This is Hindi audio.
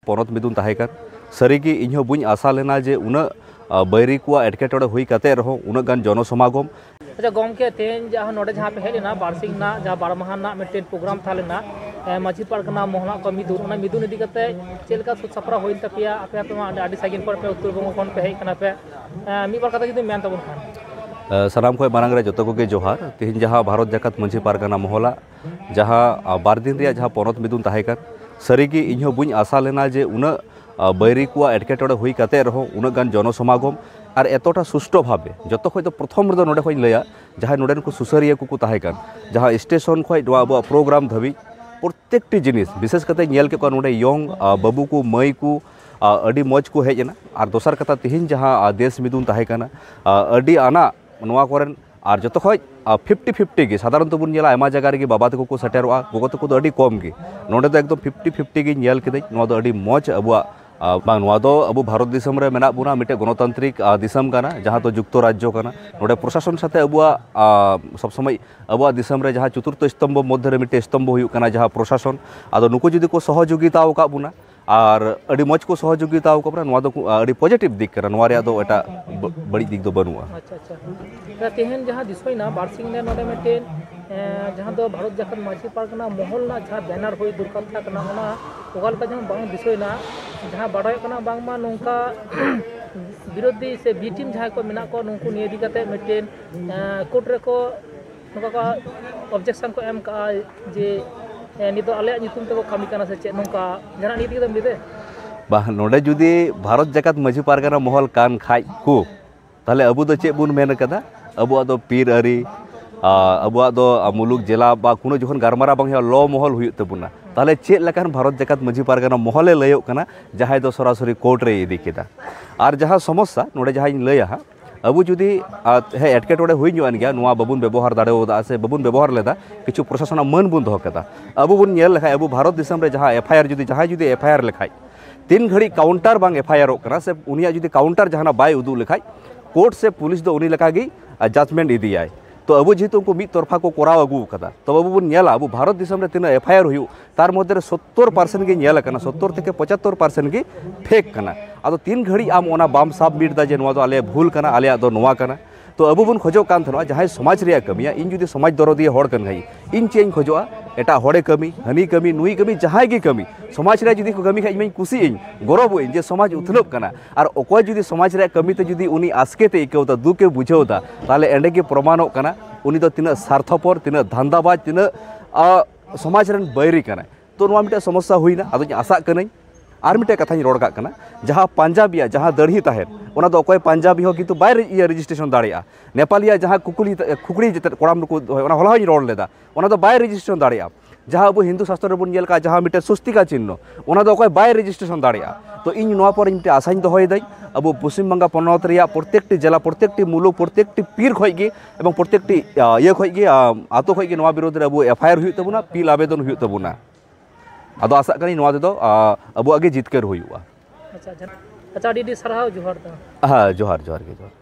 पनत मिदुन ताहेकान सारीगे इन्हों बुñ आशा लेना जे उना बैरी को एटकेटोड़े हुई कते रहो उना गान जनसमागम। अच्छा गमके तेन जहाँ नोडे जहाँ पे हेलेना बारसिंग ना जहाँ 12 माह ना मिट्टेन प्रोग्राम था लेना माझी पार्कना मोहना को मिदुन इदी कते चेलका सुत सपरा होइन तपिया आपे आपे मा आडी सागिन पर पे उत्तर बंग कोन पे हेय कना पे मी बार कथा जुदी मेन तबन खान सानाम को मारंग रे जतो को जोहार तेहन जहाँ भारत जाकात माझी पार्कना मोहला जहाँ 2 दिन रे जहाँ पनत मिदुन ताहेकान सारीगे इन्हों बुñ आशा लेना जे उना बैरी को एटकेटोड़े हुई कते रहो उना गान जनसमागम और एतटा सुष्टो भावे जो खो तो प्रथम रे नोडे खो लैया जहाँ नोडेन को सुसारिया को ताहेकान जहाँ स्टेशन खो अब प्रोग्राम धाबी प्रत्येकटी जिनिस विशेष करते नेल के नोडे यंग बाबू को मई को अड़ी मौज को हेजना और दोसर कथा तेहन जहाँ देश मिदुन ताहेकाना अड़ी आना नोआ कोरेन और जो खो 50-50 गे साधारण बन नेला आयमा जगह रे बाबा तको को सेटेरोआ गोगो तको अड़ी कम गे नोडे तो एकदम 50-50 गे नेल केदै नोआ दो अड़ी मौज अबुआ बांग नोआ दो अबु भारत दिसम रे मेना बुना मिटे गणतांत्रिक दिसम काना जहाँ तो जुक्त राज्य काना नोडे प्रशासन साथे अबुआ सब समय अबुआ दिसम रे जहाँ चतुर्थ स्तंभ मध्य रे मिटे स्तंभ हुई काना जहाँ प्रशासन आदो नुको जुदी को सहयोगिता का बुना और अड़ी मौज को सहयोगिता को नोआ दो अड़ी पॉजिटिव दिक करा नोआ रे दो एटा बड़ी दिक दो बनुआ। अच्छा अच्छा तेहन जहाँ दिसोइना बारसिंग ने नोडे मिटेन जहाँ दो भारत जाकात माझी पार्कना मोहल ना जहाँ बैनर हुई दुर्कथा कना ओना ओगाल का जहाँ बांग दिसोइना जहाँ बाडाय कना बांगमा नोंका विरोधी से बी टीम जहाँ को मेना को नुंकु निये दी कते मिटेन कोर्ट रे को नोका का ऑब्जेक्शन को एम का जे नितो आले नितुम तको कमी कना से चे नोंका जना निये दी मिदे बा नोडे जुदी भारत जाकात माझी पार्कना मोहल कान खाय को ताले अबु दो चे बुन मेन कदा अबुआ दो पीर अरी अबुआ दो मुलुक जिला बा कोनो जखन गारमारा बांग ल महल हुई तबुना ताले चेक लेकान भारत जाकात माझी पार्गना महले लयो कना जहाँ दो सरासरी कोर्ट रे इदी केदा और जहाँ समस्या नोडे जहाँ लैया अबु जुदी हे एटकेटोड़े हुई नुआन गया नुआ बाबुन व्यवहार दाड़ेदा से बाबुन व्यवहार लेदा किछु प्रशासन मन बुन दो केदा अबु बुन नेल लेखाय अबु भारत दिसम रे जहाँ एफआईआर जुदी एफआईआर लेखाय 3 घड़ी काउंटर बांग एफआईआर कना से उनिया जुदी काउंटर जहाँ बाय उदू लेखाय कोर्ट से पुलिस दो उनी लेखा गी जजमेंट इदियाय तो अब जेहेतु उनको मिद तरफा को कराव अगू कदा तो अब बन नेला अब भारत दिसम रे तीना एफआईआर हुई तार मध्य 70% गे नेल कना 70 থেকে 75% गे फेक कना आदो 3 घड़ी आम ओना बाम सबमिट दा जे नोआ दो आले भूल कना आले दो नोआ कना तो अब बन खोजो कान थनवा जहां समाज रे कमिया इन जुदी समाज दरदिया होड़ कन गई इन चेंज खोजोआ एटा होड़े कमी हनी कमी नुई कमी जहां गे कमी समाज रे जुदी को कमी खाइ मैं खुशी इन गौरव इन जे समाज उथलोक कना और ओको जुदी समाज रे कमी ते जुदी उनी आसकेते इकौता दुके बुझौदा ताले एंडे के प्रमाणों कना उनी दो तीना स्वार्थपर तीना धंधाबाज तीना समाज रन बैरी कना तो नोआ मिटे समस्या हुईना आदो आशा कनाई और मिटे कथानी रोड का कना जहाँ पंजाबिया जहाँ दढ़ी तहन ओना दो अकय पंजाबी हो किंतु बाय रजिस्ट्रेशन दाड़ेया नेपालिया जहाँ खुकड़ी कोड़ाम को ओना होला ही रोड लेदा ओना दो बाय रजिस्ट्रेशन दाड़ेया जहाँ अब हिंदू शास्त्र बन नेल का जहाँ मिटे स्वस्तिका चिन्ह ओना दो अकय बाय रजिस्ट्रेशन दाड़ेया तो इन नोआ पर मिटे आशाइन दोहयदाई अब पश्चिम बंगा पनत रिया प्रत्येकटी जिला प्रत्येकटी मुलुक प्रत्येकटी पीर खगे एवं प्रत्येकटी ये खगे आतो खगे नोआ विरोध रे अब एफआईआर हुई तबुना पील आवेदन हुई तबुना आदो आशा करी नोआ दो अब आगे जितकर हुआ। अच्छा अच्छा डी साराव जोहार दा हाँ जोहार जोहार के जोहार।